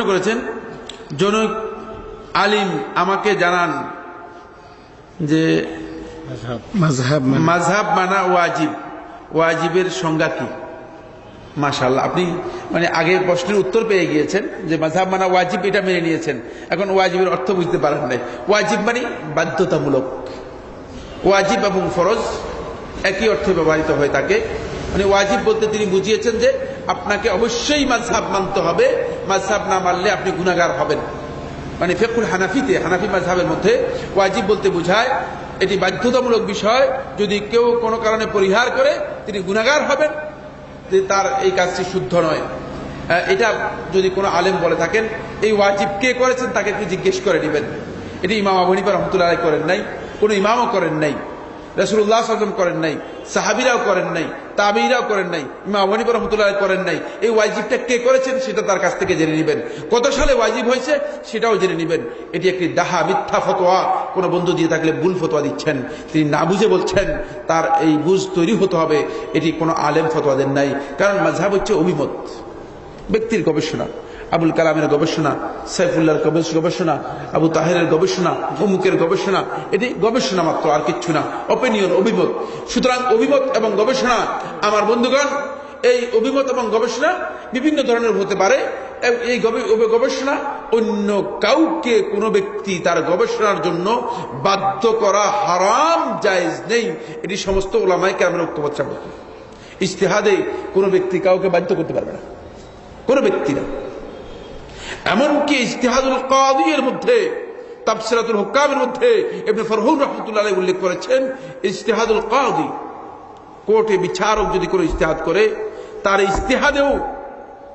করেছেন জনৈক আলিম আমাকে জানান যে মাযহাব মানা ওয়াজিব, ওয়াজিবের সংজ্ঞা কি? মাশাআল্লাহ, আপনি মানে আগের প্রশ্নের উত্তর পেয়ে গিয়েছেন যে মাযহাব মানা ওয়াজিব, এটা মেনে নিয়েছেন। এখন ওয়াজিবের অর্থ বুঝতে পারেন নাই। ওয়াজিব মানে বাধ্যতামূলক। ওয়াজিব এবং ফরজ একই অর্থে ব্যবহৃত হয়ে থাকে। মানে ওয়াজিব বলতে তিনি বুঝিয়েছেন যে আপনাকে অবশ্যই মাযহাব মানতে হবে, মাযহাব না মানলে আপনি গুনাহগার হবেন। মানে ফিকহুল হানাফিতে, হানাফি মাযহাবের মধ্যে ওয়াজিব বলতে বোঝায় এটি বাধ্যতামূলক বিষয়, যদি কেউ কোনো কারণে পরিহার করে তিনি গুনাহগার হবেন, তার এই কাজটি শুদ্ধ নয়। এটা যদি কোনো আলেম বলে থাকেন এই ওয়াজিব কে করেছেন তাকে একটু জিজ্ঞেস করে নেবেন। এটি ইমাম আবু হানিফা রাহমাতুল্লাহ আলাইহি করেন নাই, কোনো ইমামও করেন নাই, রাসূলুল্লাহ সাল্লাল্লাহু আলাইহি ওয়াসাল্লাম করেন নাই, সাহাবীরাও করেন নাই, তাবেঈরাও করেন নাই, ইমাম আবু হানিফা রাহমাতুল্লাহ আলাইহি করেন নাই। এই ওয়াজিবটা কে করেছেন সেটা তার কাছ থেকে জেনে নেবেন। কত সালে ওয়াজিব হয়েছে সেটাও জেনে নেবেন। এটি একটি ডাহা মিথ্যা ফতোয়া, কোনো বন্ধু দিয়ে থাকলে ভুল ফতোয়া দিচ্ছেন, তিনি না বুঝে বলছেন, তার এই বুঝ তৈরি হতে হবে। এটি কোনো আলেম ফতোয়া দেন নাই। কারণ মাযহাব হচ্ছে অভিমত, ব্যক্তির গবেষণা। আবুল কালামের গবেষণা, সাইফুল্লাহর গবেষণা, আবু তাহেরের গবেষণা, অমুকের গবেষণা, এটি গবেষণা মাত্র, আর কিচ্ছু না। অপিনিয়ন, অভিমত। সুতরাং অভিমত এবং গবেষণা, আমার বন্ধুগণ, এই অভিমত এবং গবেষণা বিভিন্ন ধরনের হতে পারে। এই গবেষণা অন্য কাউকে কোনো ব্যক্তি তার গবেষণার জন্য বাধ্য করা হারাম, জায়েজ নেই। এটি সমস্ত উলামায়ে কেরামের ঐক্যমত সাব্যস্ত। ইজতিহাদে কোনো ব্যক্তি কাউকে বাধ্য করতে পারবে না, কোনো ব্যক্তি না। এমনকি ইজতিহাদুল কাদি এর মধ্যে, তাফসিরাতুল হুকামের মধ্যে ইবনে ফরহুন রাহমাতুল্লাহ আলাইহি উল্লেখ করেছেন, ইজতিহাদুল কাদি, কোর্টে বিচারক যদি কোনো ইজতিহাদ করে, তার ইজতিহাদেও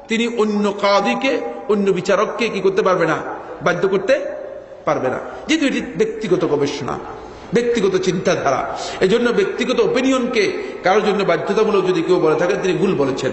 তিনি অন্য কাদিকে, অন্য বিচারককে কি করতে পারবে না, বাধ্য করতে পারবে না, যেহেতু এটি ব্যক্তিগত গবেষণা, ব্যক্তিগত চিন্তাধারা। এজন্য ব্যক্তিগত ওপিনিয়নকে কারোর জন্য বাধ্যতামূলক যদি কেউ বলে থাকে তিনি ভুল বলেছেন।